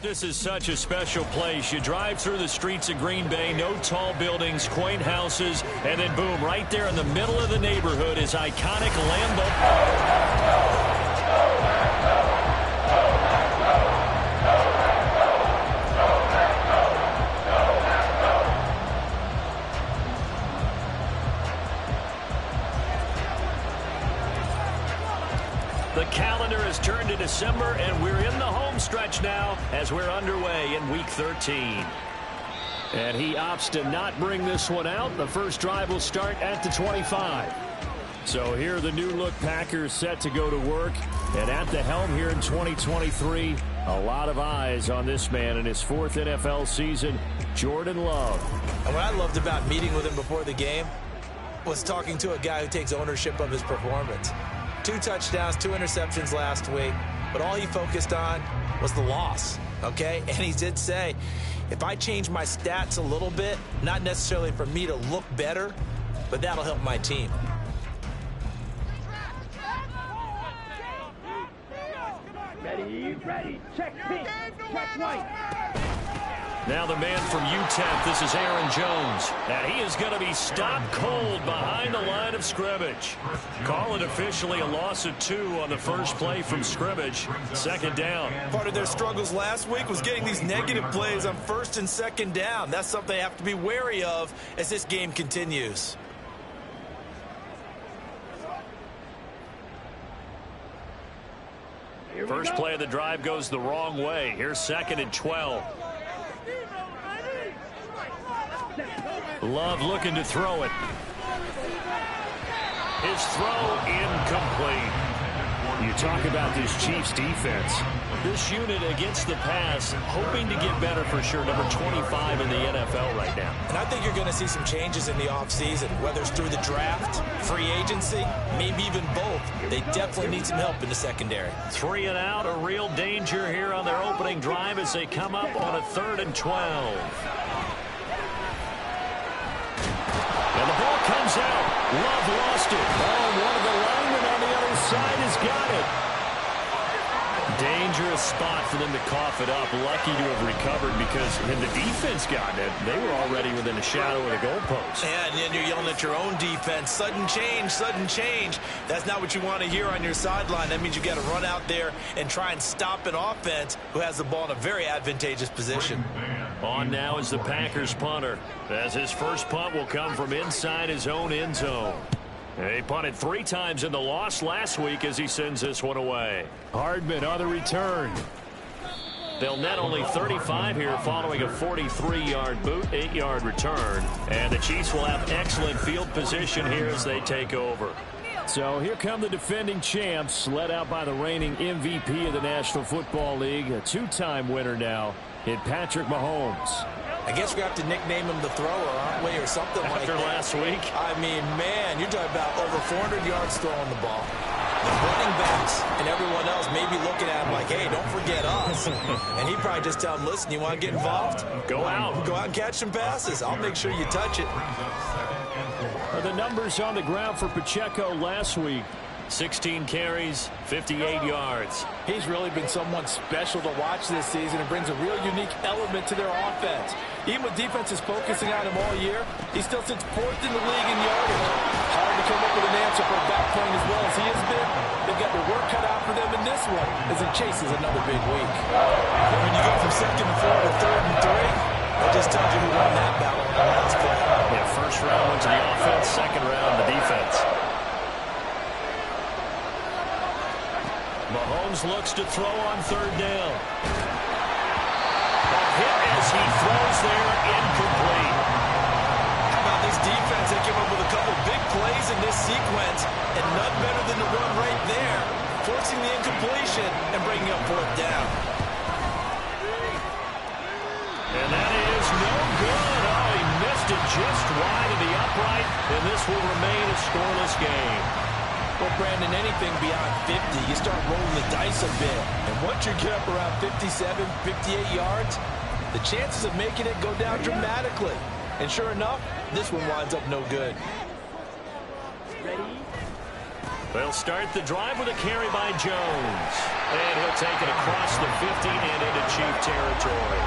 This is such a special place. You drive through the streets of Green Bay, no tall buildings, quaint houses, and then boom, right there in the middle of the neighborhood is iconic Lambeau. The calendar has turned to December, and we're in the home stretch now as we're underway in Week 13. And he opts to not bring this one out. The first drive will start at the 25. So here are the new-look Packers set to go to work. And at the helm here in 2023, a lot of eyes on this man in his fourth NFL season, Jordan Love. And what I loved about meeting with him before the game was talking to a guy who takes ownership of his performance. 2 touchdowns, 2 interceptions last week, but all he focused on was the loss, okay? And he did say, if I change my stats a little bit, not necessarily for me to look better, but that'll help my team. Ready, check pink, check white. Now the man from UTEP, this is Aaron Jones. And he is going to be stopped cold behind the line of scrimmage. Call it officially a loss of 2 on the first play from scrimmage. Second down. Part of their struggles last week was getting these negative plays on first and second down. That's something they have to be wary of as this game continues. First play of the drive goes the wrong way. Here's 2nd and 12. Love looking to throw it. His throw incomplete. You talk about this Chiefs defense. This unit against the pass, hoping to get better for sure. Number 25 in the NFL right now. And I think you're going to see some changes in the offseason, whether it's through the draft, free agency, maybe even both. They definitely need some help in the secondary. 3 and out, a real danger here on their opening drive as they come up on a 3rd and 12. And the ball comes out. Love lost it. Oh, one of the linemen on the other side has got it. Dangerous spot for them to cough it up. Lucky to have recovered because had the defense gotten it, they were already within a shadow of the goalpost. Yeah, and then you're yelling at your own defense. Sudden change, sudden change. That's not what you want to hear on your sideline. That means you got to run out there and try and stop an offense who has the ball in a very advantageous position. On now is the Packers punter, as his first punt will come from inside his own end zone. He punted 3 times in the loss last week as he sends this one away. Hardman on the return. They'll net only 35 here following a 43-yard boot, 8-yard return. And the Chiefs will have excellent field position here as they take over. So here come the defending champs, led out by the reigning MVP of the National Football League, a 2-time winner now in Patrick Mahomes. I guess we have to nickname him the thrower, aren't we, or something like that. After last week? I mean, man, you're talking about over 400 yards throwing the ball. The running backs and everyone else may be looking at him like, hey, don't forget us. And he'd probably just tell him, listen, you want to get involved? Go out. Go out and catch some passes. I'll make sure you touch it. The numbers on the ground for Pacheco last week. 16 carries, 58 yards. He's really been someone special to watch this season and brings a real unique element to their offense. Even with defenses focusing on him all year, he still sits 4th in the league in yardage. Hard to come up with an answer for a back playing as well as he has been. They've got their work cut out for them in this one as he chases another big week. When you go from 2nd and 4 to 3rd and 3, that just tells you who won that battle on the last play. Yeah, first round went to the offense, second round the defense. Mahomes looks to throw on 3rd down. A hit as he throws there, incomplete. How about this defense? They came up with a couple big plays in this sequence, and none better than the run right there, forcing the incompletion and bringing up 4th down. And that is no good. Oh, he missed it just wide of the upright, and this will remain a scoreless game. Well, Brandon, anything beyond 50, you start rolling the dice a bit. And once you get up around 57, 58 yards, the chances of making it go down dramatically. And sure enough, this one winds up no good. They'll start the drive with a carry by Jones. And he'll take it across the 50 and into Chief territory.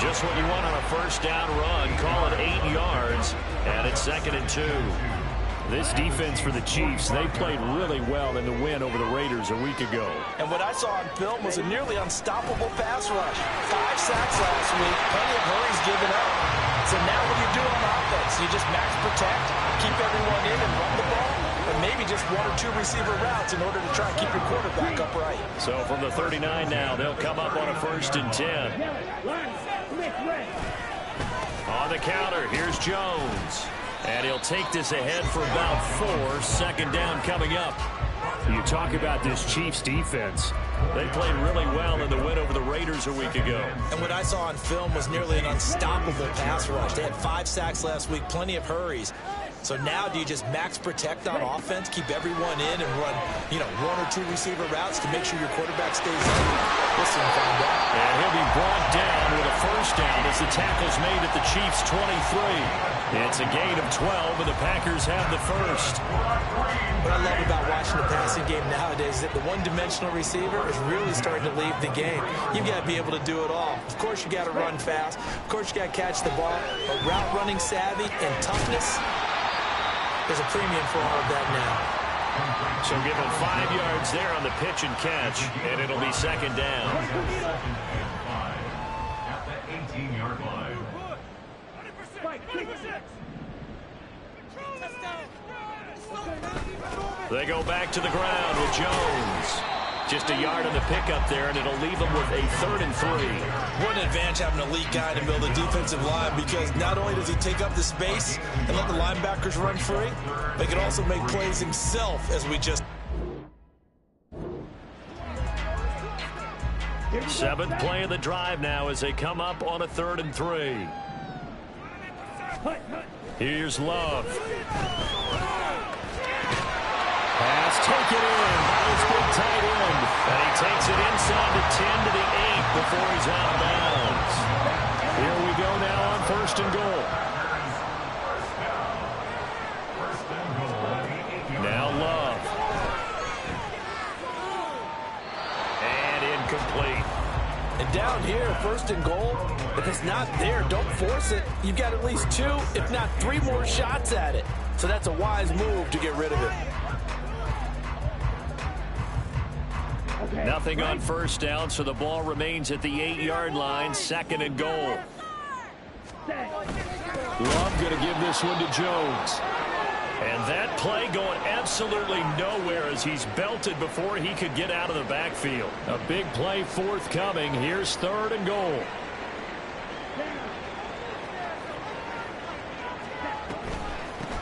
Just what you want on a first down run. Call it 8 yards, and it's 2nd and 2. This defense for the Chiefs, they played really well in the win over the Raiders a week ago. And what I saw on film was a nearly unstoppable pass rush. 5 sacks last week, plenty of hurries given up. So now what do you do on offense? You just max protect, keep everyone in and run the ball, and maybe just 1 or 2 receiver routes in order to try and keep your quarterback upright. So from the 39 now, they'll come up on a 1st and 10. On the counter, here's Jones. And he'll take this ahead for about 4. 2nd down coming up. You talk about this Chiefs defense. They played really well in the win over the Raiders a week ago. And what I saw on film was nearly an unstoppable pass rush. They had 5 sacks last week, plenty of hurries. So now do you just max protect on offense, keep everyone in and run, 1 or 2 receiver routes to make sure your quarterback stays in? We'll soon find out. And he'll be brought down with a 1st down as the tackle's made at the Chiefs' 23. It's a gain of 12, and the Packers have the 1st. What I love about watching the passing game nowadays is that the one-dimensional receiver is really starting to leave the game. You've got to be able to do it all. Of course, you got to run fast. Of course, you got to catch the ball. But route running savvy and toughness, there's a premium for all of that now. So give him 5 yards there on the pitch and catch, and it'll be 2nd down. At the 18-yard line. They go back to the ground with Jones. Just a yard on the pickup there, and it'll leave them with a 3rd and 3. What an advantage having an elite guy in the middle of the defensive line, because not only does he take up the space and let the linebackers run free, but he can also make plays himself, as we just... 7th play of the drive now as they come up on a 3rd and 3. Here's Love. Pass taken in. That was good tight end. And he takes it inside the 10 to the 8 before he's out of bounds. Here we go now on 1st and goal. Now Love. And incomplete. And down here, 1st and goal, if it's not there, don't force it. You've got at least 2, if not 3 more shots at it. So that's a wise move to get rid of it. Nothing on 1st down, so the ball remains at the 8-yard line, 2nd and goal. Love going to give this one to Jones. And that play going absolutely nowhere as he's belted before he could get out of the backfield. A big play forthcoming. Here's 3rd and goal.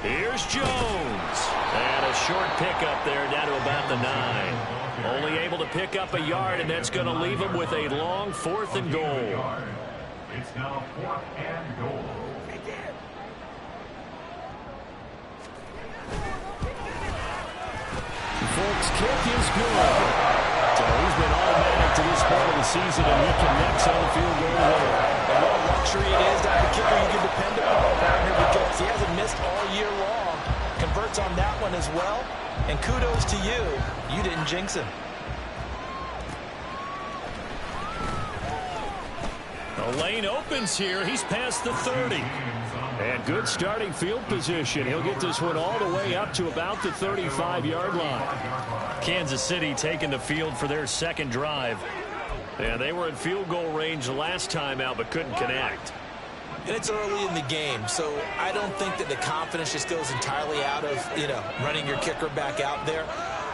Here's Jones. And a short pickup there down to about the 9. Only able to pick up a yard, and that's going to leave him with a long 4th and goal. It's now 4th and goal. Folks, kick is good. So he's been automatic to this part of the season, and he connects on the field goal there. And what a luxury it is to have a kicker you can depend upon down here, because he hasn't missed all year long. Converts on that one as well. And kudos to you. You didn't jinx him. The lane opens here. He's past the 30. And good starting field position. He'll get this one all the way up to about the 35-yard line. Kansas City taking the field for their 2nd drive. And they were in field goal range the last time out, but couldn't connect. And it's early in the game, so I don't think that the confidence just goes entirely out of, running your kicker back out there.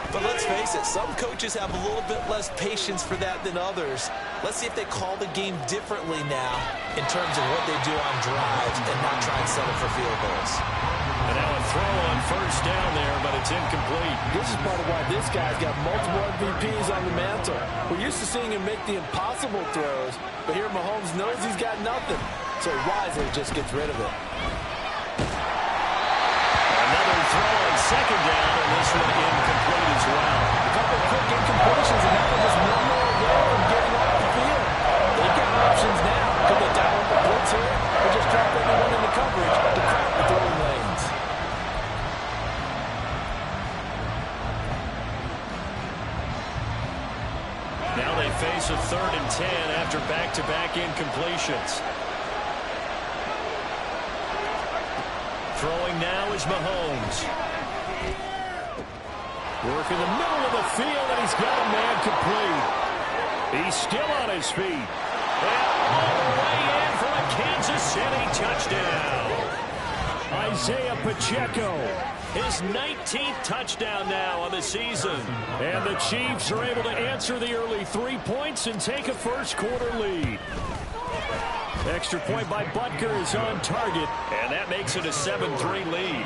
But let's face it, some coaches have a little bit less patience for that than others. Let's see if they call the game differently now in terms of what they do on drives and not try and settle for field goals. And now a throw on 1st down there, but it's incomplete. This is part of why this guy's got multiple MVPs on the mantle. We're used to seeing him make the impossible throws, but here Mahomes knows he's got nothing, so he wisely just gets rid of it. Another throw on 2nd down, and this one incomplete as well. A couple of quick incompletions, and that was just one more away from getting off the field. They've got options now. Could they dial up a blitz here, or just drop everyone into coverage to crowd the throwing lanes? Now they face a 3rd and 10 after back-to-back incompletions. Throwing now is Mahomes. Work in the middle of the field, and he's got a man complete. He's still on his feet. And all the way in for a Kansas City touchdown. Isaiah Pacheco. His 19th touchdown now on the season. And the Chiefs are able to answer the early 3 points and take a first-quarter lead. Extra point by Butker is on target. And that makes it a 7-3 lead.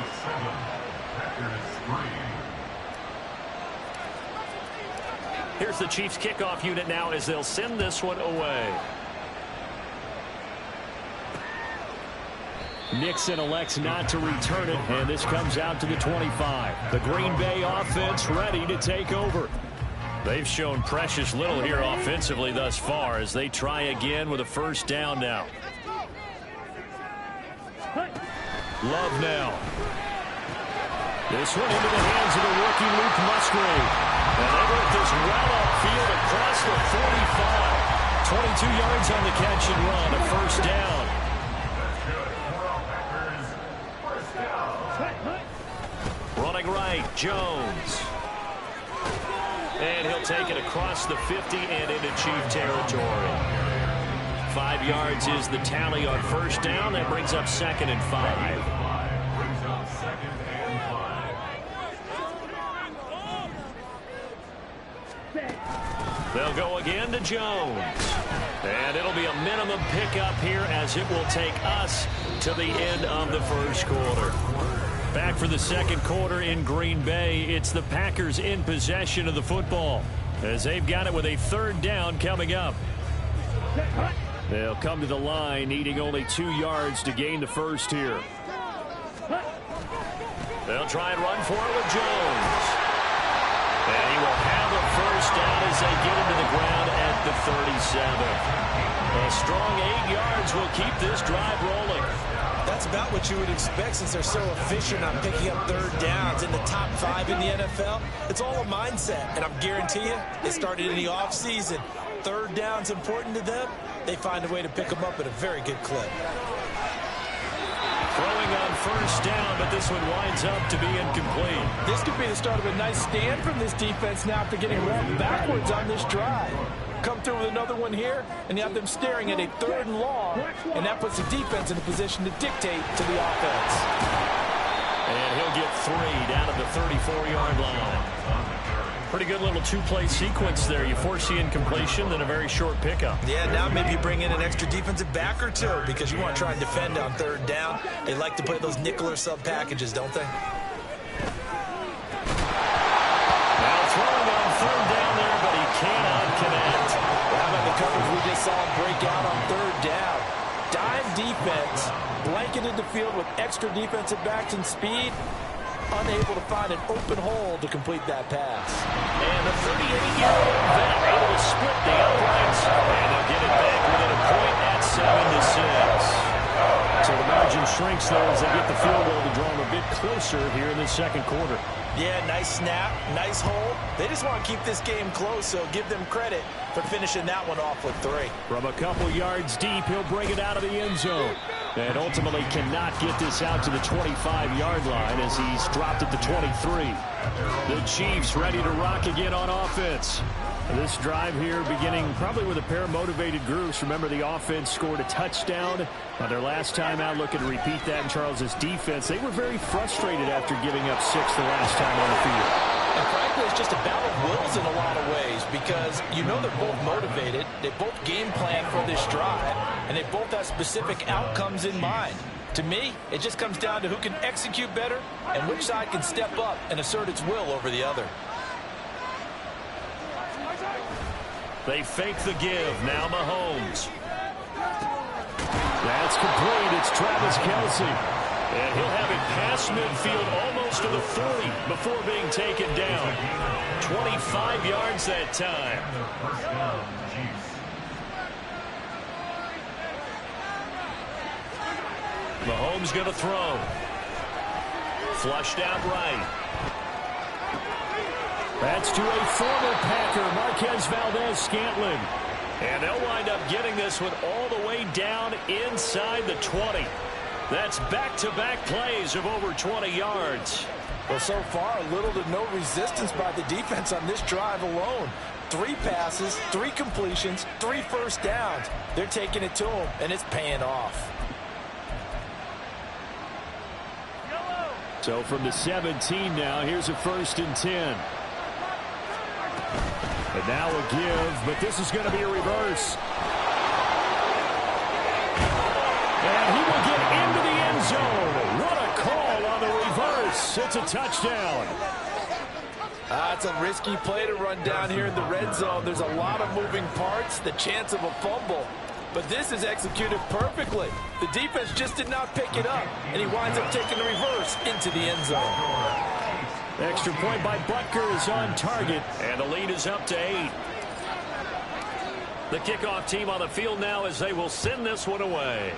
Here's the Chiefs kickoff unit now as they'll send this one away. Nixon elects not to return it, and this comes out to the 25. The Green Bay offense ready to take over. They've shown precious little here offensively thus far as they try again with a first down now. Love now. This one into the hands of the rookie Luke Musgrave. And they work this well upfield across the 45. 22 yards on the catch and run, a first down. Running right, Jones. And he'll take it across the 50 and into Chief territory. 5 yards is the tally on first down. That brings up 2nd and 5. They'll go again to Jones. And it'll be a minimum pickup here as it will take us to the end of the first quarter. Back for the second quarter in Green Bay. It's the Packers in possession of the football as they've got it with a third down coming up. They'll come to the line needing only 2 yards to gain the first here. They'll try and run for it with Jones. And he will have a first down as they get into the ground at the 37. A strong 8 yards will keep this drive rolling. That's about what you would expect since they're so efficient on picking up third downs in the top 5 in the NFL. It's all a mindset, and I guarantee you, it started in the offseason. Third down's important to them. They find a way to pick them up at a very good clip. Throwing on first down, but this one winds up to be incomplete. This could be the start of a nice stand from this defense now after getting walked backwards on this drive. Come through with another one here, and you have them staring at a 3rd and long, and that puts the defense in a position to dictate to the offense. And he'll get 3 down at the 34-yard line. Pretty good little 2-play sequence there. You force the incompletion, then a very short pickup. Yeah, now maybe you bring in an extra defensive back or two because you want to try and defend on third down. They like to play those nickel or sub packages, don't they? Now throwing on third down there, but he cannot connect. How about the coverage we just saw him break out on third down? Dime defense, blanketed the field with extra defensive backs and speed. Unable to find an open hole to complete that pass. And the 38-year-old vet able to split the uprights. And they'll get it back within a point at 7-6. So the margin shrinks there as they get the field goal to draw them a bit closer here in the second quarter. Yeah, nice snap, nice hold. They just want to keep this game close, so give them credit for finishing that one off with 3. From a couple yards deep, he'll bring it out of the end zone. And ultimately cannot get this out to the 25-yard line as he's dropped at the 23. The Chiefs ready to rock again on offense. This drive here beginning probably with a pair of motivated groups. Remember, the offense scored a touchdown on their last time out. Looking to repeat that in Charles's defense. They were very frustrated after giving up 6 the last time on the field. And frankly, it's just a battle of wills in a lot of ways because you know they're both motivated. They both game plan for this drive, and they both have specific outcomes in mind. To me, it just comes down to who can execute better and which side can step up and assert its will over the other. They fake the give. Now Mahomes. That's complete. It's Travis Kelce. And he'll have it past midfield almost to the 40 before being taken down. 25 yards that time. Mahomes going to throw. Flushed out right. That's to a former Packer, Marquez Valdez-Scantling. And they'll wind up getting this one all the way down inside the 20. That's back-to-back plays of over 20 yards. Well, so far, little to no resistance by the defense on this drive alone. 3 passes, 3 completions, 3 first downs. They're taking it to them, and it's paying off. So from the 17 now, here's a 1st and 10. And now a give, but this is going to be a reverse. And he will get into the end zone. What a call on the reverse. It's a touchdown. It's a risky play to run down here in the red zone. There's a lot of moving parts, the chance of a fumble. But this is executed perfectly. The defense just did not pick it up, and he winds up taking the reverse into the end zone. Extra point by Butker is on target. And the lead is up to 8. The kickoff team on the field now as they will send this one away.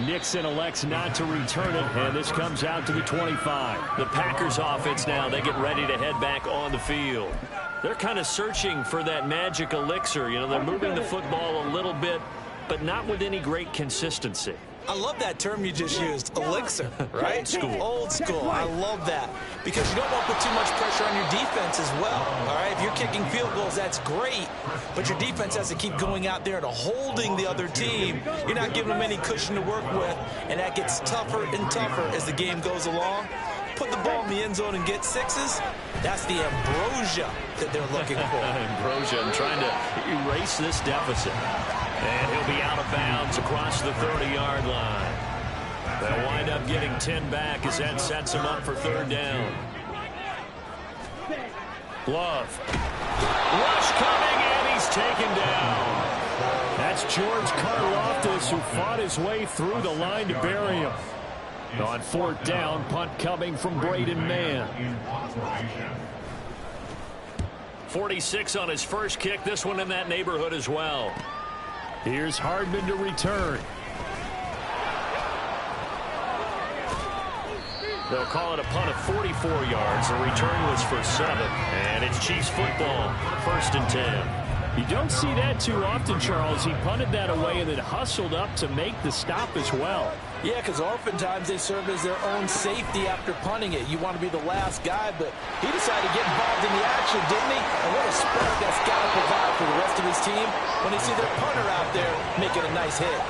Nixon elects not to return it, and this comes out to the 25. The Packers offense now, they get ready to head back on the field. They're kind of searching for that magic elixir. You know, they're moving the football a little bit, but not with any great consistency. I love that term you just used, elixir, right? Old school. Old school. I love that because you don't want to put too much pressure on your defense as well, all right? If you're kicking field goals, that's great, but your defense has to keep going out there and holding the other team. You're not giving them any cushion to work with, and that gets tougher and tougher as the game goes along. Put the ball in the end zone and get 6s. That's the ambrosia that they're looking for. Ambrosia and trying to erase this deficit. And he'll be out of bounds across the 30-yard line. They'll wind up getting 10 back as that sets him up for 3rd down. Glove. Rush coming, and he's taken down. That's George Karlaftis, who fought his way through the line to bury him. On 4th down, punt coming from Braden Mann. 46 on his first kick. This one in that neighborhood as well. Here's Hardman to return. They'll call it a punt of 44 yards. The return was for 7. And it's Chiefs football, 1st and 10. You don't see that too often, Charles. He punted that away and then hustled up to make the stop as well. Yeah, because oftentimes they serve as their own safety after punting it. You want to be the last guy, but he decided to get involved in the action, didn't he? And what a spark that's got to provide for the rest of his team when they see their punter out there making a nice hit.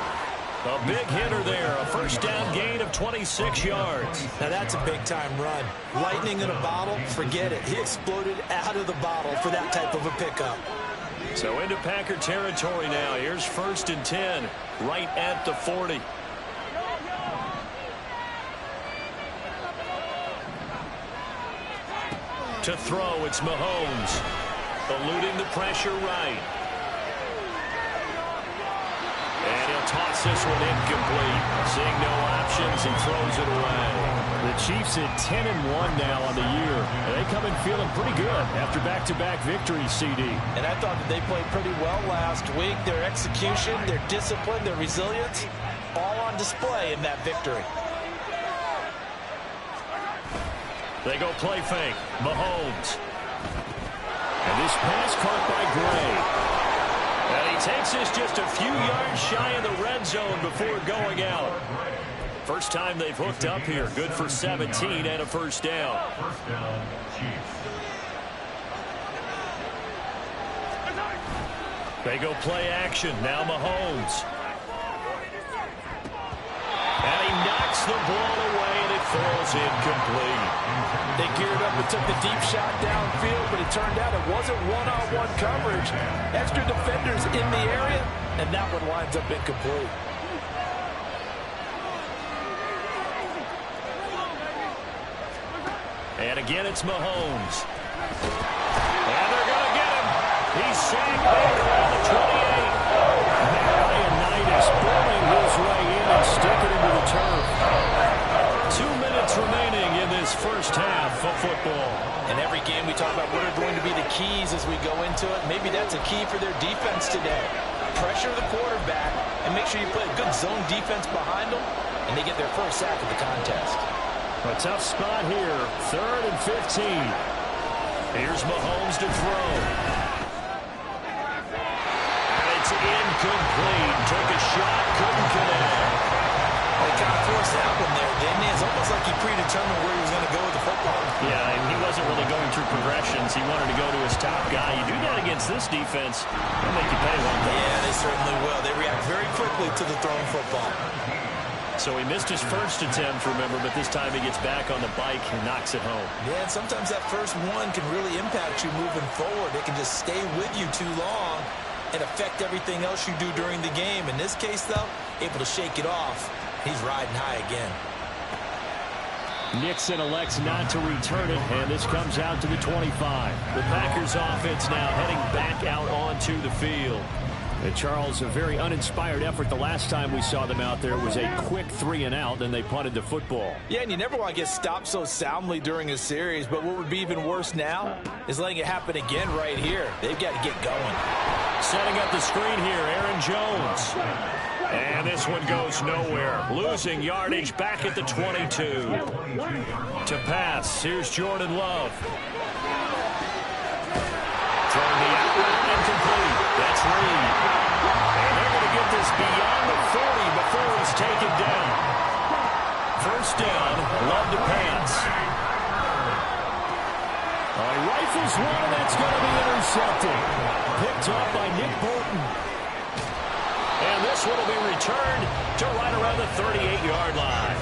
A big hitter there, a 1st down gain of 26 yards. Now that's a big-time run. Lightning in a bottle, forget it. He exploded out of the bottle for that type of a pickup. So into Packer territory now. Here's 1st and 10, right at the 40. To throw, it's Mahomes. Eluding the pressure right. And he'll toss this one incomplete. Seeing no options, he throws it away. The Chiefs at 10-1 now on the year. They come in feeling pretty good after back-to-back victories, CD. And I thought that they played pretty well last week. Their execution, their discipline, their resilience, all on display in that victory. They go play fake. Mahomes. And this pass caught by Gray. And he takes this just a few yards shy of the red zone before going out. First time they've hooked up here. Good for 17 and a 1st down. They go play action. Now Mahomes. And he knocks the ball away, and it falls incomplete. They geared up and took the deep shot downfield, but it turned out it wasn't one-on-one coverage. Extra defenders in the area, and that one winds up incomplete. And again, it's Mahomes. And they're going to get him. He's sacked there around the 28. Ioannidis burrowing his way in and sticking into the turf. 2 minutes remaining in this first half of football. In every game, we talk about what are going to be the keys as we go into it. Maybe that's a key for their defense today. Pressure the quarterback and make sure you play a good zone defense behind them, and they get their first sack of the contest. A tough spot here. 3rd and 15. Here's Mahomes to throw. And it's incomplete. Took a shot, couldn't connect. They kind of forced that one there, didn't he? It's almost like he predetermined where he was going to go with the football. Yeah, and he wasn't really going through progressions. He wanted to go to his top guy. You do that against this defense, they'll make you pay one day. Yeah, they certainly will. They react very quickly to the thrown football. So he missed his first attempt, remember, but this time he gets back on the bike and knocks it home. Yeah, and sometimes that first one can really impact you moving forward. It can just stay with you too long and affect everything else you do during the game. In this case, though, able to shake it off. He's riding high again. Nixon elects not to return it, and this comes out to the 25. The Packers offense now heading back out onto the field. And Charles, a very uninspired effort the last time we saw them out there. It was a quick 3-and-out, then they punted the football. Yeah, and you never want to get stopped so soundly during a series, but what would be even worse now is letting it happen again right here. They've got to get going. Setting up the screen here, Aaron Jones. And this one goes nowhere. Losing yardage back at the 22. To pass, here's Jordan Love. Throwing the out route, incomplete. That's Reed. And they're going to get this beyond the 40 before it's taken down. First down, Love to pass. He rifles one, and that's going to be intercepted. Picked up by Nick Bolton. And this one will be returned to right around the 38-yard line.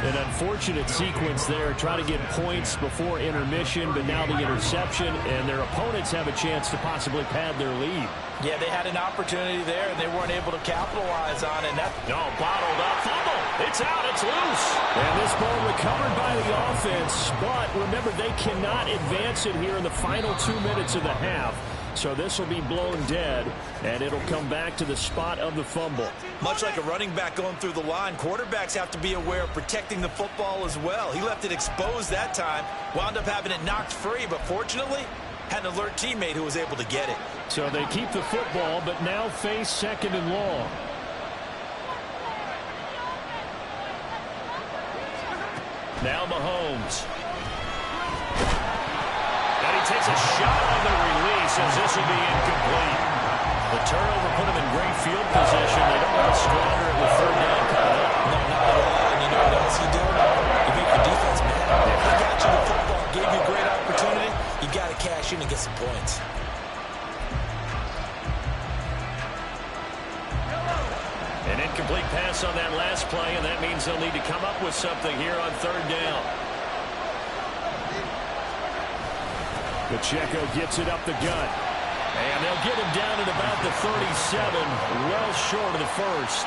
An unfortunate sequence there, trying to get points before intermission, but now the interception, and their opponents have a chance to possibly pad their lead. Yeah, they had an opportunity there, and they weren't able to capitalize on it. Bottled up, fumble. It's out, it's loose. And this ball recovered by the offense, but remember, they cannot advance it here in the final 2 minutes of the half. So this will be blown dead, and it'll come back to the spot of the fumble. Much like a running back going through the line, quarterbacks have to be aware of protecting the football as well. He left it exposed that time, wound up having it knocked free, but fortunately, had an alert teammate who was able to get it. So they keep the football, but now face 2nd and long. Now Mahomes. And he takes a shot on the release as this will be incomplete. The turnover put him in great field position. They don't want to squander it with 3rd down coming up. No, not at all. And you know what else you do? You make your defense mad. They got you the football, gave you a great opportunity. You got to cash in and get some points. An incomplete pass on that last play, and that means they'll need to come up with something here on 3rd down. Pacheco gets it up the gut. And they'll get him down at about the 37, well short of the first.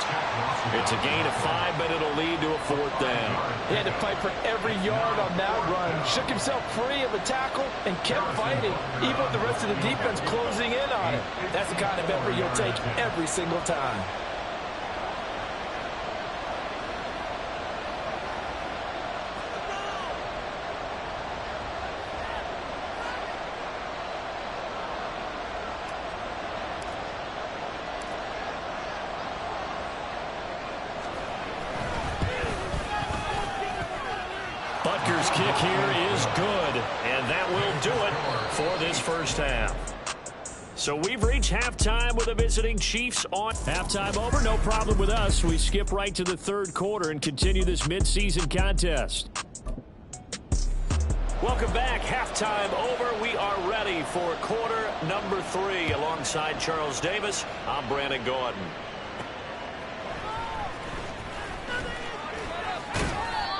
It's a gain of 5, but it'll lead to a 4th down. He had to fight for every yard on that run. Shook himself free of a tackle and kept fighting, even with the rest of the defense closing in on him. That's the kind of effort you'll take every single time. Butker's kick here is good, and that will do it for this first half. So we've reached halftime with the visiting Chiefs on. Halftime over, no problem with us. We skip right to the 3rd quarter and continue this midseason contest. Welcome back. Halftime over. We are ready for quarter number 3. Alongside Charles Davis, I'm Brandon Gordon.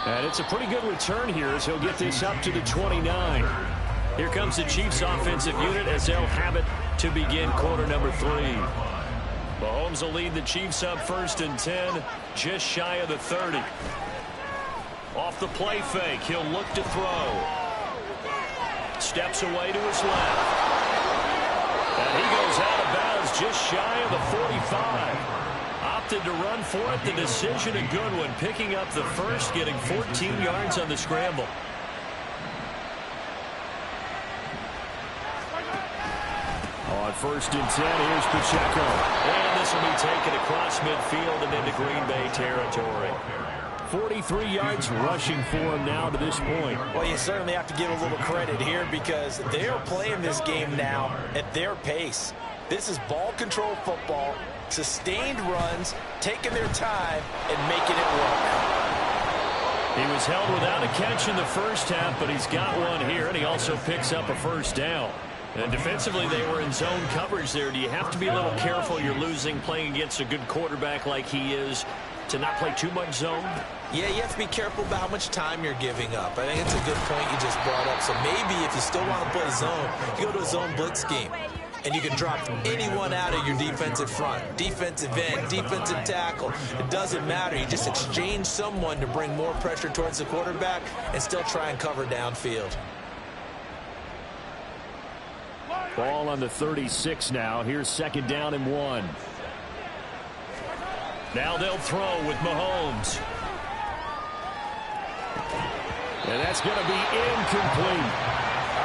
And it's a pretty good return here as he'll get this up to the 29. Here comes the Chiefs offensive unit as they'll have it to begin quarter number 3. Mahomes will lead the Chiefs up 1st and 10, just shy of the 30. Off the play fake, he'll look to throw. Steps away to his left. And he goes out of bounds just shy of the 45. Opted to run for it. The decision a good one. Picking up the first, getting 14 yards on the scramble. On 1st and 10, here's Pacheco. And this will be taken across midfield and into Green Bay territory. 43 yards rushing for him now to this point. Well, you certainly have to give a little credit here because they're playing this game now at their pace. This is ball control football, sustained runs, taking their time, and making it work. He was held without a catch in the first half, but he's got one here, and he also picks up a first down. And defensively, they were in zone coverage there. Do you have to be a little careful? You're losing playing against a good quarterback like he is to not play too much zone? Yeah, you have to be careful about how much time you're giving up. I think it's a good point you just brought up. So maybe if you still want to play zone, you go to a zone blitz scheme. And you can drop anyone out of your defensive front, defensive end, defensive tackle. It doesn't matter. You just exchange someone to bring more pressure towards the quarterback and still try and cover downfield. Ball on the 36 now. Here's second down and 1. Now they'll throw with Mahomes. And that's going to be incomplete.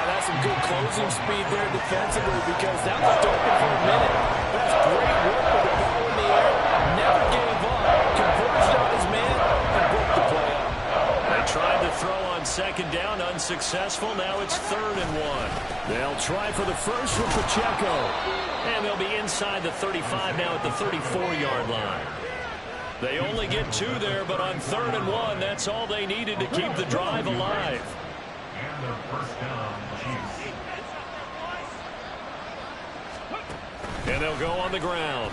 That's some good closing speed there defensively because that was open for a minute. That's great work with the ball in the air. Never gave up. Converged on his man and broke the play up. They tried to throw on second down, unsuccessful. Now it's 3rd and 1. They'll try for the first with Pacheco. And they'll be inside the 35 now at the 34-yard line. They only get 2 there, but on 3rd and 1, that's all they needed to keep the drive alive. And the first down, Chiefs. And they'll go on the ground.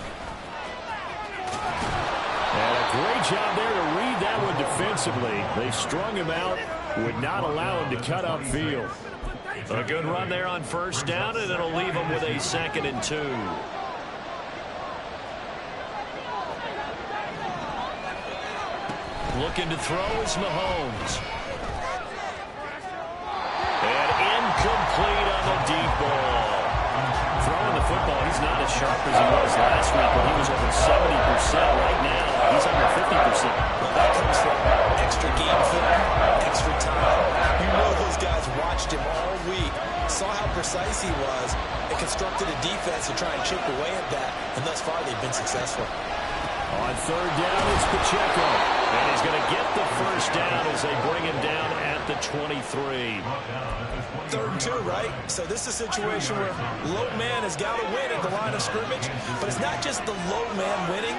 And a great job there to read that one defensively. They strung him out, would not allow him to cut upfield. A good run there on first down, and it'll leave him with a 2nd and 2. Looking to throw is Mahomes. And incomplete on the deep ball. Throwing the football, he's not as sharp as he was last week when he was over 70%. Right now, he's under 50%. Well, that comes from extra game film, extra time. You know those guys watched him all week, saw how precise he was, and constructed a defense to try and chip away at that. And thus far, they've been successful. On 3rd down, it's Pacheco. And he's going to get the first down as they bring him down at the 23. 3rd and 2, right? So this is a situation where low man has got to win at the line of scrimmage. But it's not just the low man winning.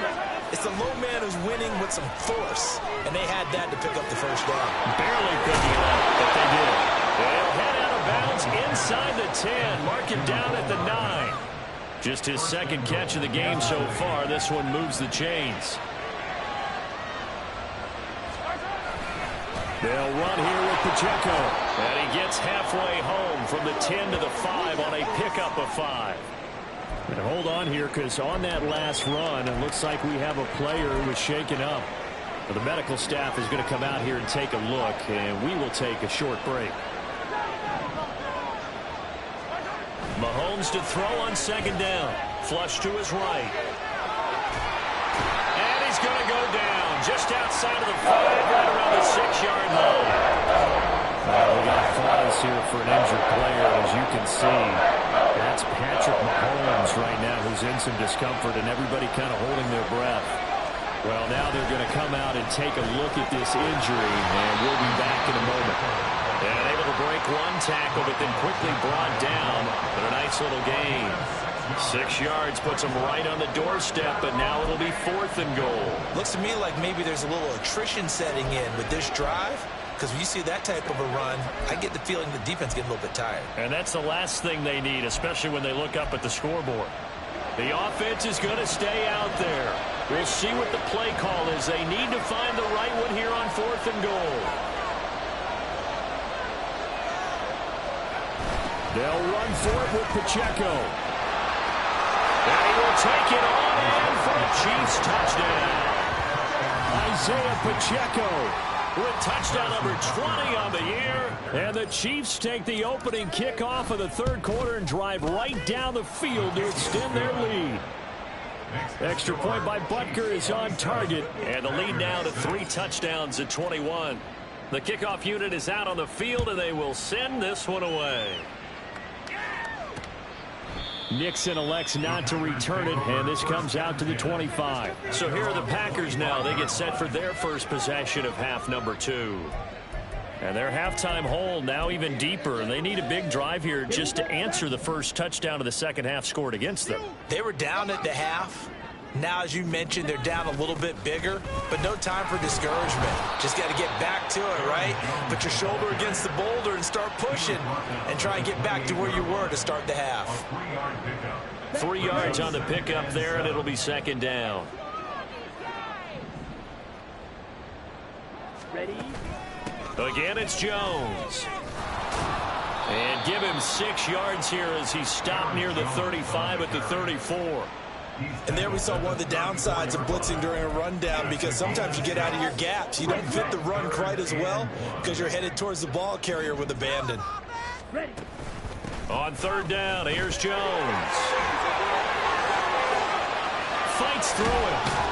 It's the low man who's winning with some force. And they had that to pick up the first down. Barely picking it up, but they did. They'll head out of bounds inside the 10. Mark him down at the 9. Just his 2nd catch of the game so far. This one moves the chains. They'll run here with Pacheco. And he gets halfway home from the 10 to the 5 on a pickup of 5. And hold on here because on that last run, it looks like we have a player who was shaken up. The medical staff is going to come out here and take a look, and we will take a short break. Mahomes to throw on 2nd down. Flush to his right. And he's going to go down just outside of the 5, right around the 6-yard line. Well, we got cause here for an injured player, as you can see. That's Patrick Mahomes right now who's in some discomfort, and everybody kind of holding their breath. Well, now they're going to come out and take a look at this injury, and we'll be back in a moment. And able to break one tackle, but then quickly brought down. But a nice little gain. 6 yards puts him right on the doorstep, but now it'll be 4th and goal. Looks to me like maybe there's a little attrition setting in with this drive. Because when you see that type of a run, I get the feeling the defense getting a little bit tired. And that's the last thing they need, especially when they look up at the scoreboard. The offense is going to stay out there. We'll see what the play call is. They need to find the right one here on 4th and goal. They'll run for it with Pacheco. And he will take it on in for a Chiefs touchdown. Isaiah Pacheco with touchdown number 20 on the year. And the Chiefs take the opening kickoff of the 3rd quarter and drive right down the field to extend their lead. Extra point by Butker is on target. And the lead now to 3 touchdowns at 21. The kickoff unit is out on the field, and they will send this one away. Nixon elects not to return it, and this comes out to the 25. So here are the Packers now. They get set for their first possession of half number 2. And their halftime hole now even deeper, and they need a big drive here just to answer the first touchdown of the second half scored against them. They were down at the half. Now, as you mentioned, they're down a little bit bigger, but no time for discouragement. Just got to get back to it, right? Put your shoulder against the boulder and start pushing and try and get back to where you were to start the half. 3 yards on the pickup there, and it'll be second down. Ready? Again, it's Jones. And give him 6 yards here as he stopped near the 35 at the 34. And there we saw one of the downsides of blitzing during a rundown, because sometimes you get out of your gaps. You don't fit the run quite as well because you're headed towards the ball carrier with abandon. Ready? On third down, here's Jones. Fights through it.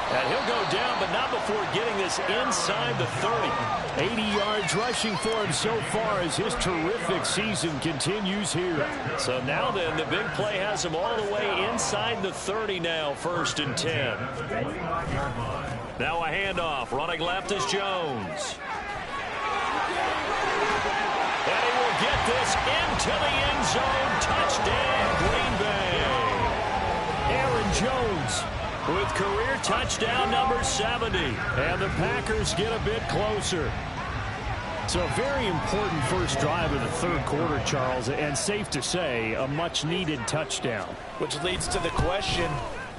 And he'll go down, but not before getting this inside the 30. 80 yards rushing for him so far as his terrific season continues here. So now then, the big play has him all the way inside the 30 now, 1st and 10. Now a handoff. Running left is Jones. And he will get this into the end zone. Touchdown, Green Bay. Aaron Jones with career touchdown number 70. And the Packers get a bit closer. So a very important first drive of the third quarter, Charles, and safe to say, a much-needed touchdown. Which leads to the question,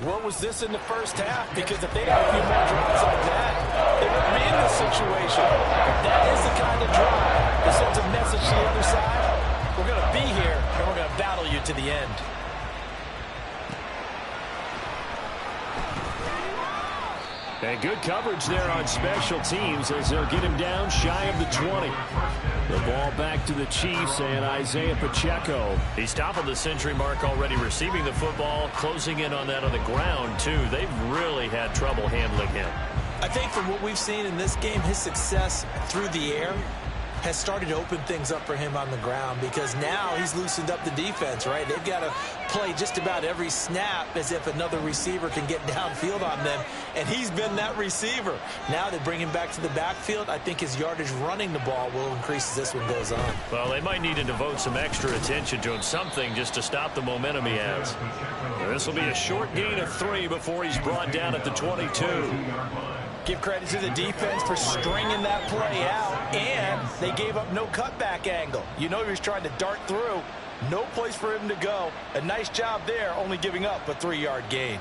where was this in the first half? Because if they had a few more drives like that, they wouldn't be in this situation. That is the kind of drive that sends a message to the other side. We're going to be here, and we're going to battle you to the end. And good coverage there on special teams as they'll get him down shy of the 20. The ball back to the Chiefs and Isaiah Pacheco. He's topping the century mark already, receiving the football, closing in on that on the ground, too. They've really had trouble handling him. I think from what we've seen in this game, his success through the air has started to open things up for him on the ground, because now he's loosened up the defense, right? They've got to play just about every snap as if another receiver can get downfield on them, and he's been that receiver. Now they bring him back to the backfield. I think his yardage running the ball will increase as this one goes on. Well, they might need to devote some extra attention to him, something just to stop the momentum he has. This will be a short gain of 3 before he's brought down at the 22. Give credit to the defense for stringing that play out, and they gave up no cutback angle. You know he was trying to dart through. No place for him to go. A nice job there, only giving up a 3-yard gain.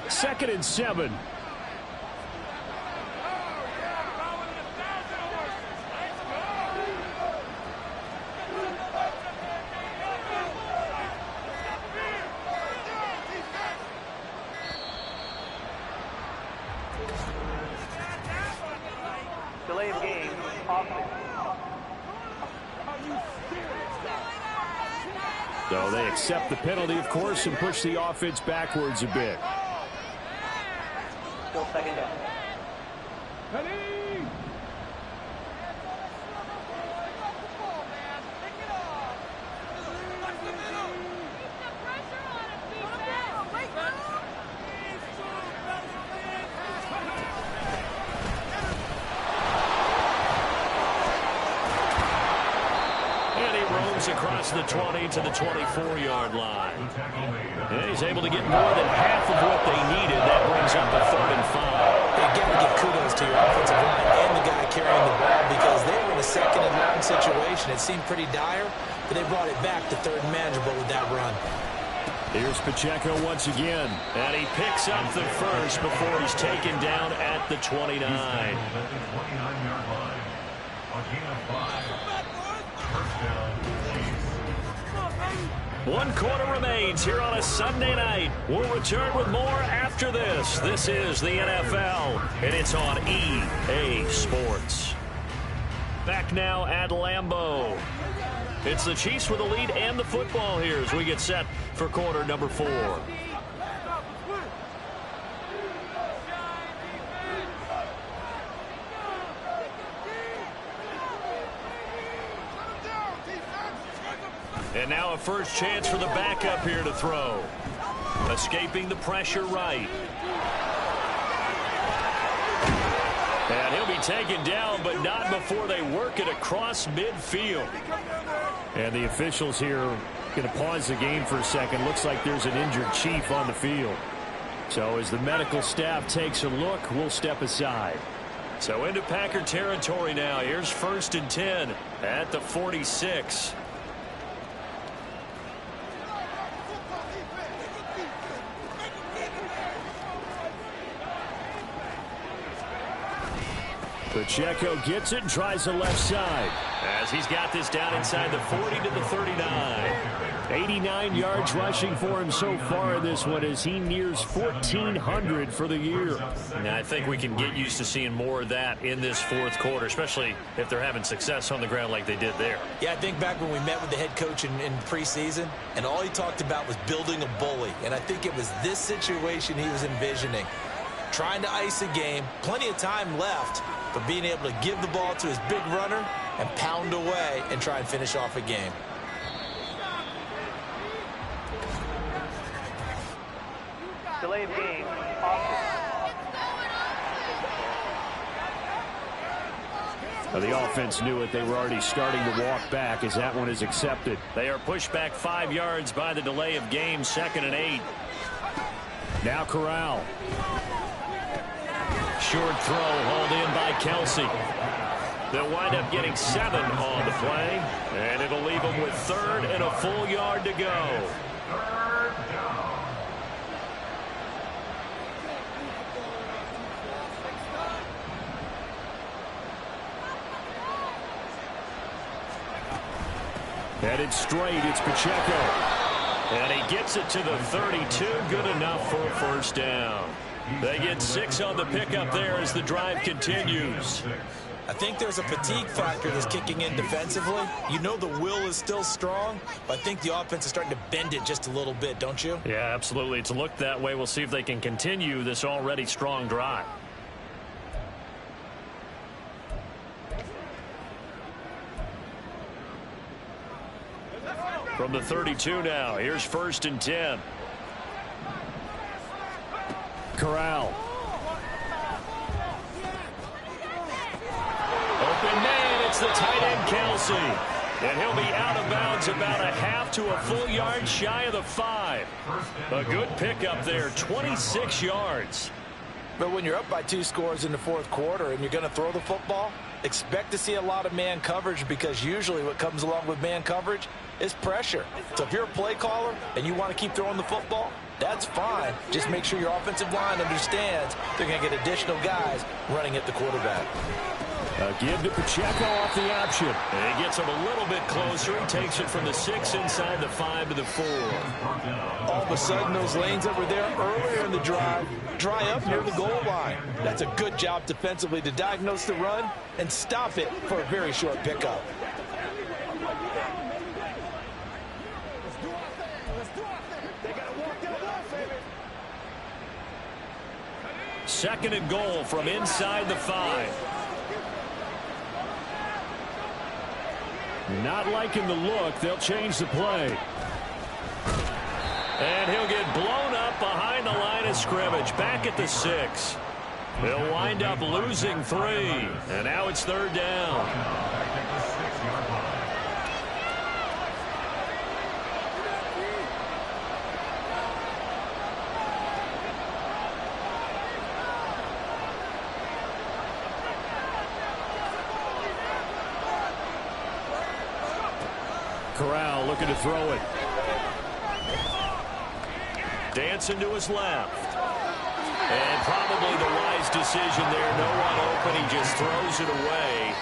Second and 7. Delay of game. So they accept the penalty, of course, and push the offense backwards a bit. Still second down. Across the 20 to the 24-yard line. And he's able to get more than half of what they needed. That brings up a 3rd and 5. You got to give kudos to your offensive line and the guy carrying the ball, because they were in a second and long situation. It seemed pretty dire, but they brought it back to 3rd and manageable with that run. Here's Pacheco once again. And he picks up the first before he's taken down at the 29. One quarter remains here on a Sunday night. We'll return with more after this. This is the NFL, and it's on EA Sports. Back now at Lambeau. It's the Chiefs with the lead and the football here as we get set for quarter number 4. And now a first chance for the backup here to throw. Escaping the pressure right. And he'll be taken down, but not before they work it across midfield. And the officials here going to pause the game for a second. Looks like there's an injured Chief on the field. So as the medical staff takes a look, we'll step aside. So into Packer territory now. Here's 1st and 10 at the 46. Pacheco gets it and tries the left side. As he's got this down inside the 40 to the 39. 89 yards rushing for him so far in this one as he nears 1,400 for the year. Now, I think we can get used to seeing more of that in this fourth quarter, especially if they're having success on the ground like they did there. Yeah, I think back when we met with the head coach in preseason, and all he talked about was building a bully. And I think it was this situation he was envisioning. Trying to ice a game, plenty of time left, but being able to give the ball to his big runner and pound away and try and finish off a game. Delay of game. Well, the offense knew it. They were already starting to walk back as that one is accepted. They are pushed back 5 yards by the delay of game, 2nd and 8. Now Corral. Short throw hauled in by Kelsey. They'll wind up getting 7 on the play, and it'll leave them with 3rd and a full yard to go. Headed straight, it's Pacheco. And he gets it to the 32, good enough for a first down. They get 6 on the pickup there as the drive continues. I think there's a fatigue factor that's kicking in defensively. You know the will is still strong, but I think the offense is starting to bend it just a little bit, don't you? Yeah, absolutely. It's looked that way. We'll see if they can continue this already strong drive. From the 32 now, here's 1st and 10. Corral. Open man, it's the tight end Kelsey. And he'll be out of bounds about a half to a full yard shy of the 5. A good pickup there, 26 yards. But when you're up by 2 scores in the fourth quarter and you're going to throw the football, expect to see a lot of man coverage, because usually what comes along with man coverage is pressure. So if you're a play caller and you want to keep throwing the football, that's fine. Just make sure your offensive line understands they're going to get additional guys running at the quarterback. A give to Pacheco off the option. And he gets him a little bit closer. He takes it from the 6 inside the 5 to the 4. All of a sudden, those lanes that were there earlier in the drive dry up near the goal line. That's a good job defensively to diagnose the run and stop it for a very short pickup. Second and goal from inside the 5. Not liking the look. They'll change the play. And he'll get blown up behind the line of scrimmage. Back at the 6. They'll wind up losing 3. And now it's 3rd down. Corral looking to throw it. Dancing to his left. And probably the wise decision there. No one open. He just throws it away.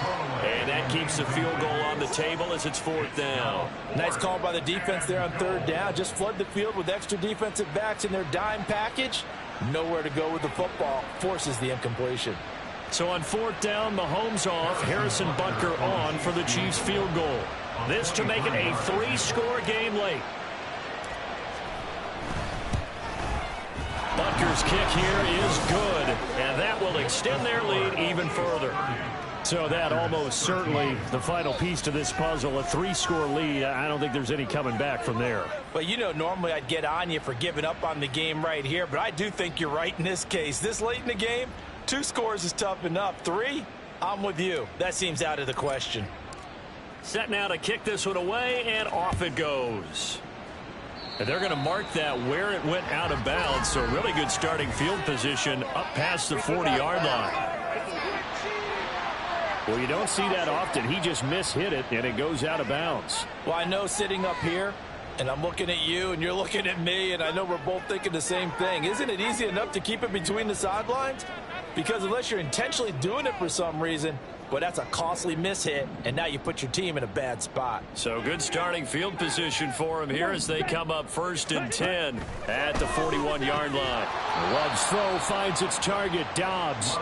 And that keeps the field goal on the table as it's 4th down. Nice call by the defense there on 3rd down. Just flood the field with extra defensive backs in their dime package. Nowhere to go with the football. Forces the incompletion. So on 4th down, Mahomes off. Harrison Butker on for the Chiefs field goal. This to make it a 3-score game late. Butker's kick here is good, and that will extend their lead even further. So that almost certainly the final piece to this puzzle, a 3-score lead. I don't think there's any coming back from there. Well, you know, normally I'd get on you for giving up on the game right here, but I do think you're right in this case. This late in the game, 2 scores is tough enough. 3, I'm with you. That seems out of the question. Set now to kick this one away, and off it goes. And they're going to mark that where it went out of bounds, so really good starting field position up past the 40-yard line. Well, you don't see that often. He just mishit it, and it goes out of bounds. Well, I know sitting up here, and I'm looking at you, and you're looking at me, and I know we're both thinking the same thing. Isn't it easy enough to keep it between the sidelines? Because unless you're intentionally doing it for some reason, well, that's a costly mishit, and now you put your team in a bad spot. So good starting field position for him here as they come up 1st and 10 at the 41-yard line. Love's throw finds its target, Dobbs.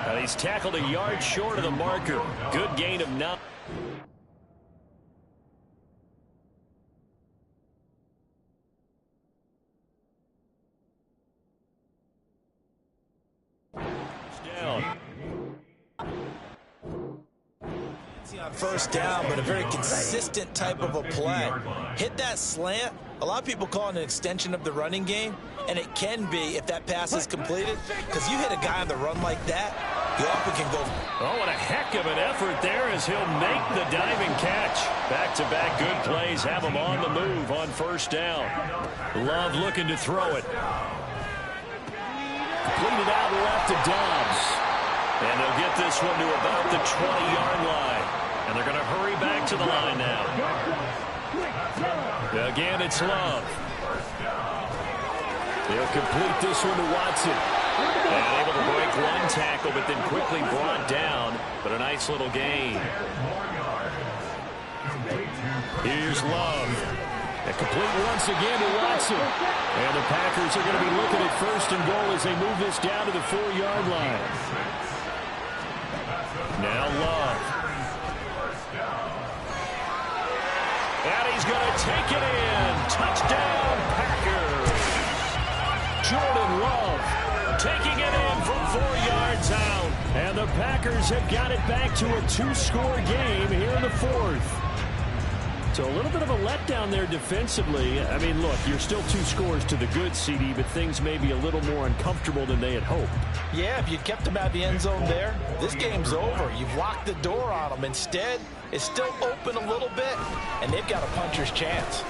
And he's tackled a yard short of the marker. Good gain of 9. Down. On 1st down, but a very consistent type of a play. Hit that slant. A lot of people call it an extension of the running game, and it can be if that pass is completed, because you hit a guy on the run like that, you often can go. Oh, what a heck of an effort there as he'll make the diving catch. Back-to-back good plays have him on the move on 1st down. Love looking to throw it. Completed out left to Dobbs. And they'll get this one to about the 20-yard line. And they're going to hurry back to the line now. Again, it's Love. He'll complete this one to Watson. And able to break one tackle, but then quickly brought down. But a nice little gain. Here's Love. And complete once again to Watson. And the Packers are going to be looking at 1st and goal as they move this down to the 4-yard line. Now Love. And he's going to take it in. Touchdown, Packers. Jordan Love taking it in from 4 yards out. And the Packers have got it back to a 2-score game here in the 4th. So a little bit of a letdown there defensively. I mean, look, you're still 2 scores to the good, CD, but things may be a little more uncomfortable than they had hoped. Yeah, if you kept them out of the end zone there, this game's over. You've locked the door on them. Instead, it's still open a little bit, and they've got a puncher's chance.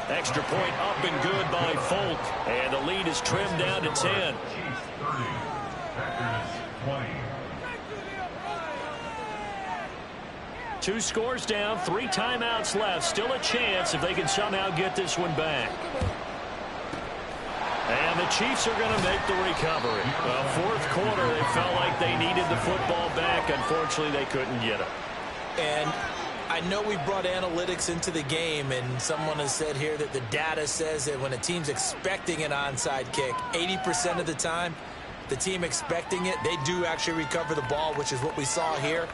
Extra point up and good by Folk. And the lead is trimmed down to 10. 2 scores down, 3 timeouts left. Still a chance if they can somehow get this one back. And the Chiefs are going to make the recovery. Well, 4th quarter, they felt like they needed the football back. Unfortunately, they couldn't get it. And I know we brought analytics into the game, and someone has said here that the data says that when a team's expecting an onside kick, 80% of the time, the team expecting it, they do actually recover the ball, which is what we saw here.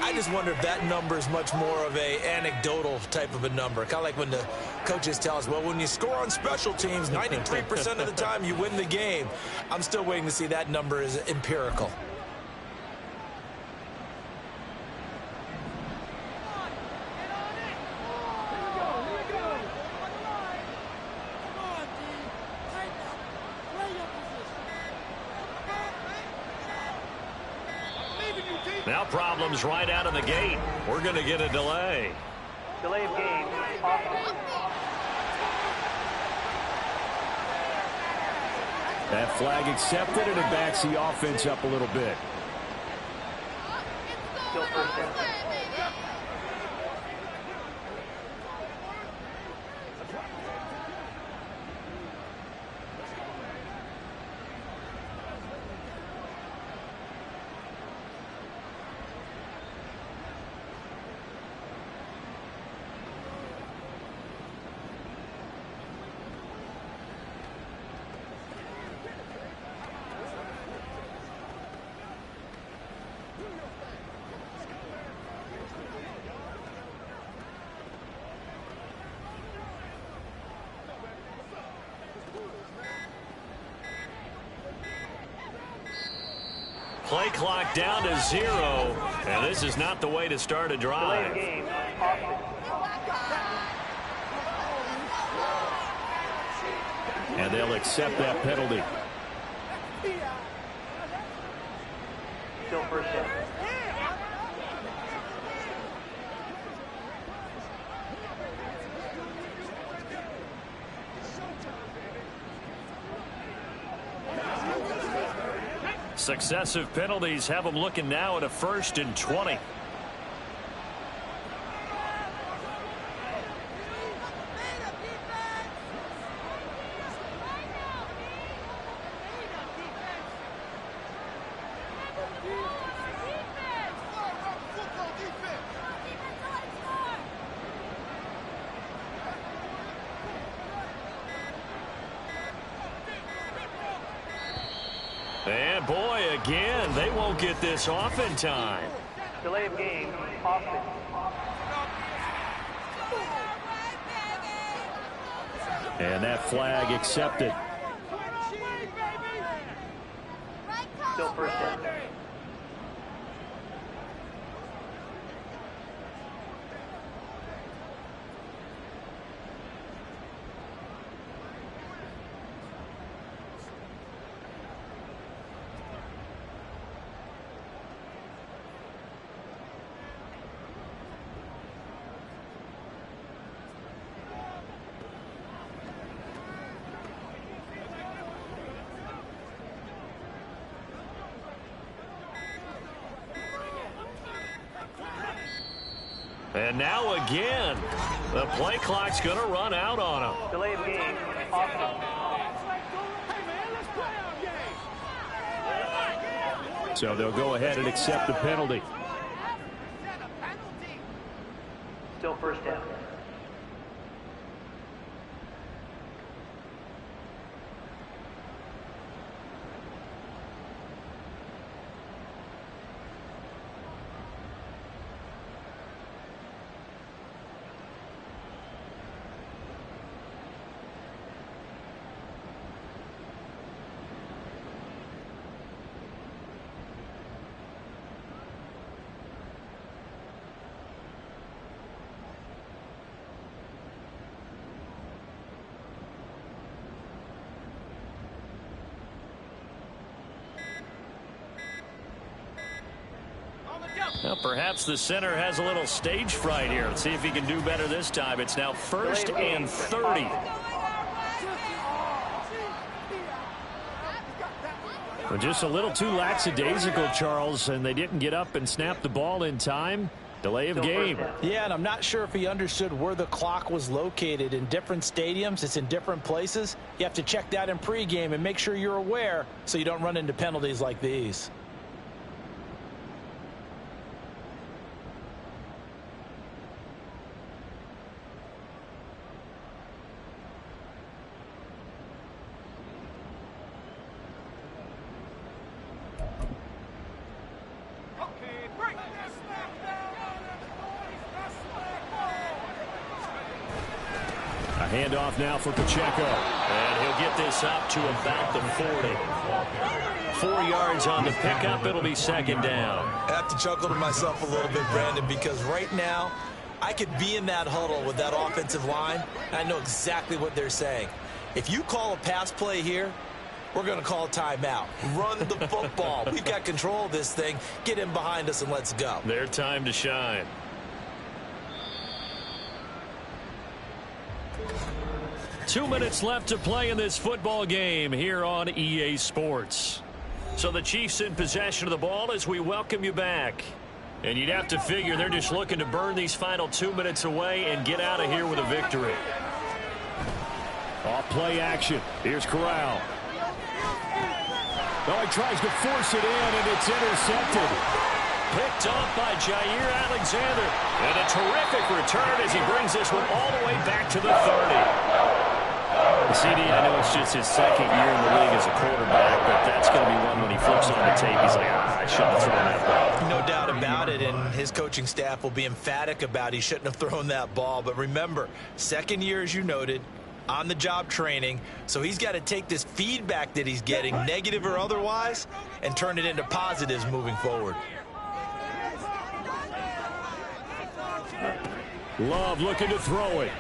I just wonder if that number is much more of a anecdotal type of a number. Kind of like when the coaches tell us, well, when you score on special teams, 93% of the time you win the game. I'm still waiting to see that number is empirical. Now problems right out of the gate. We're going to get a delay. Delay of game. That flag accepted, and it backs the offense up a little bit. Still 1st down. clock down to 0. And this is not the way to start a drive. Delay of game, Austin. And they'll accept that penalty. Still first down. Successive penalties have them looking now at a 1st and 20. And boy, again, they won't get this off in time. Delay of game, Austin. And that flag accepted. Still first down. And now again, the play clock's going to run out on them. Delay of game, Austin. So they'll go ahead and accept the penalty. Still first down. Well, perhaps the center has a little stage fright here. Let's see if he can do better this time. It's now 1st and 30. Well, just a little too lackadaisical, Charles, and they didn't get up and snap the ball in time. Delay of game. Yeah, and I'm not sure if he understood where the clock was located. In different stadiums, it's in different places. You have to check that in pregame and make sure you're aware so you don't run into penalties like these. Handoff now for Pacheco. And he'll get this up to about the 40. 4 yards on the pickup. It'll be 2nd down. I have to chuckle to myself a little bit, Brandon, because right now I could be in that huddle with that offensive line. And I know exactly what they're saying. If you call a pass play here, we're going to call a timeout. Run the football. We've got control of this thing. Get in behind us and let's go. Their time to shine. Two minutes left to play in this football game here on EA Sports. So the Chiefs in possession of the ball as we welcome you back. And you'd have to figure they're just looking to burn these final 2 minutes away and get out of here with a victory. Off play action. Here's Corral. Oh, he tries to force it in, and it's intercepted. Picked off by Jair Alexander. And a terrific return as he brings this one all the way back to the 30. CD, I know it's just his 2nd year in the league as a quarterback, but that's going to be one when he flips on the tape, he's like, I shouldn't have thrown that ball. No doubt about it, and his coaching staff will be emphatic about he shouldn't have thrown that ball. But remember, 2nd year, as you noted, on-the-job training, so he's got to take this feedback that he's getting, negative or otherwise, and turn it into positives moving forward. Love looking to throw it.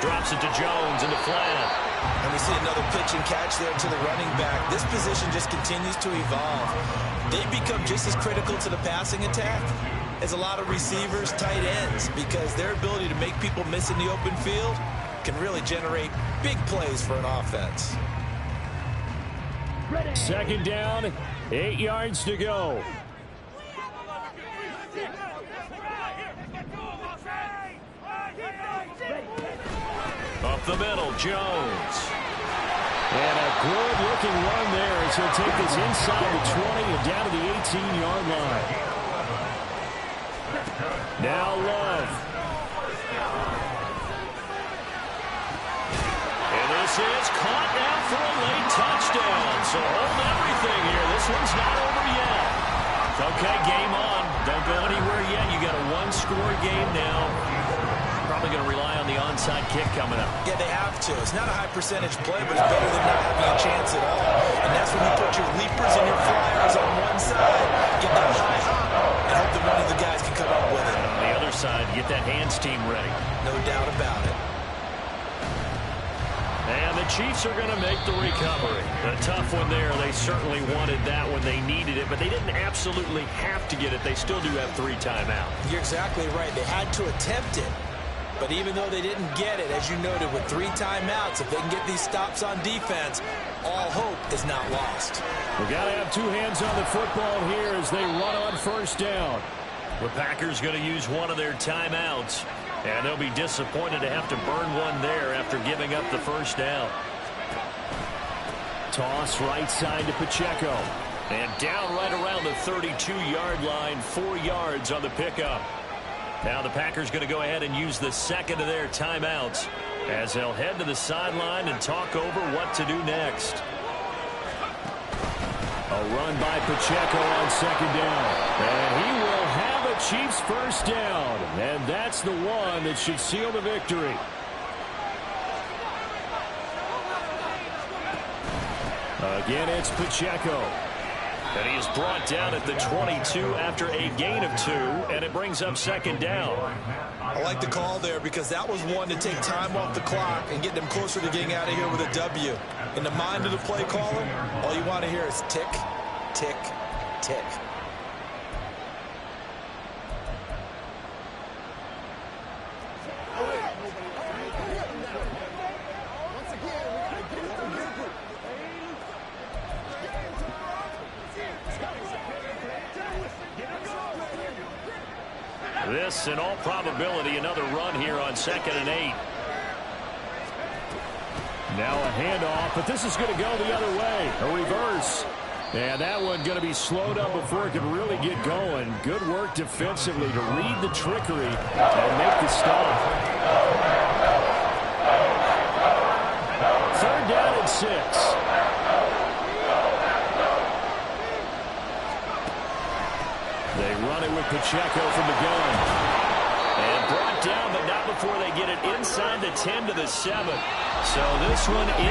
Drops it to Jones into flat. And we see another pitch and catch there to the running back. This position just continues to evolve. They become just as critical to the passing attack as a lot of receivers, tight ends, because their ability to make people miss in the open field can really generate big plays for an offense. Second down, 8 yards to go. Up the middle, Jones. And a good-looking run there as he'll take this inside the 20 and down to the 18-yard line. Now Love. And this is caught now for a late touchdown. So hold everything here. This one's not over yet. Okay, game on. Don't go anywhere yet. You got a one-score game now. Probably going to rely on the onside kick coming up. Yeah, they have to. It's not a high percentage play, but it's better than not having a chance at all. And that's when you put your leapers and your flyers on one side, get that high hop, and hope that one of the guys can come up with it. On the other side, get that hands team ready. No doubt about it. And the Chiefs are going to make the recovery. A tough one there. They certainly wanted that when they needed it, but they didn't absolutely have to get it. They still do have 3 timeouts. You're exactly right. They had to attempt it. But even though they didn't get it, as you noted, with 3 timeouts, if they can get these stops on defense, all hope is not lost. We've got to have 2 hands on the football here as they run on first down. The Packers going to use one of their timeouts, and they'll be disappointed to have to burn one there after giving up the first down. Toss right side to Pacheco. And down right around the 32-yard line, 4 yards on the pickup. Now the Packers going to go ahead and use the second of their timeouts as they'll head to the sideline and talk over what to do next. A run by Pacheco on second down. And he will have a Chiefs first down. And that's the one that should seal the victory. Again, it's Pacheco. And he is brought down at the 22 after a gain of 2, and it brings up second down. I like the call there because that was one to take time off the clock and get them closer to getting out of here with a W. In the mind of the play caller, all you want to hear is tick, tick, tick. This, in all probability, another run here on 2nd and 8. Now a handoff, but this is going to go the other way. A reverse. And that one going to be slowed up before it can really get going. Good work defensively to read the trickery and make the stop. 3rd down and 6. They run it with Pacheco from the gun. And brought down, but not before they get it inside the 10 to the 7. So this one in.